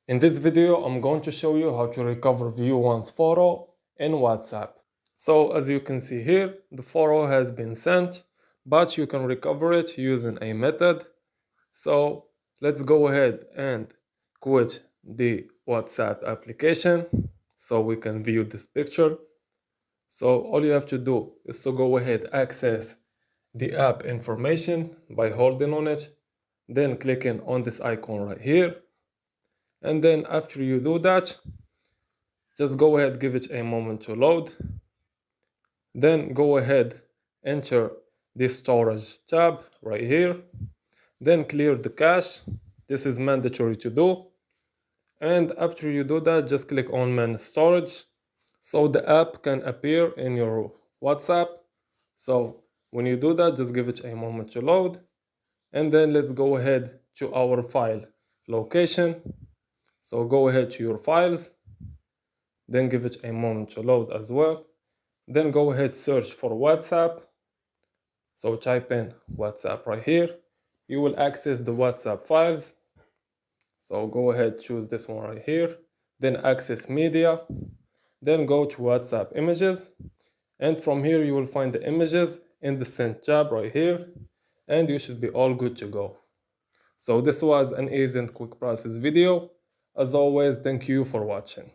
In this video, I'm going to show you how to recover view once photo in WhatsApp. So as you can see here, the photo has been sent, but you can recover it using a method. So let's go ahead and quit the WhatsApp application so we can view this picture. So all you have to do is to go ahead, access the app information by holding on it, then clicking on this icon right here. And then after you do that, just go ahead, give it a moment to load. Then go ahead, enter the storage tab right here. Then clear the cache. This is mandatory to do. And after you do that, just click on manage storage so the app can appear in your WhatsApp. So when you do that, just give it a moment to load. And then let's go ahead to our file location. So go ahead to your files, then give it a moment to load as well. Then go ahead, search for WhatsApp. So type in WhatsApp right here. You will access the WhatsApp files. So go ahead, choose this one right here. Then access media. Then go to WhatsApp images. And from here, you will find the images in the sent tab right here. And you should be all good to go. So this was an easy and quick process video. As always, thank you for watching.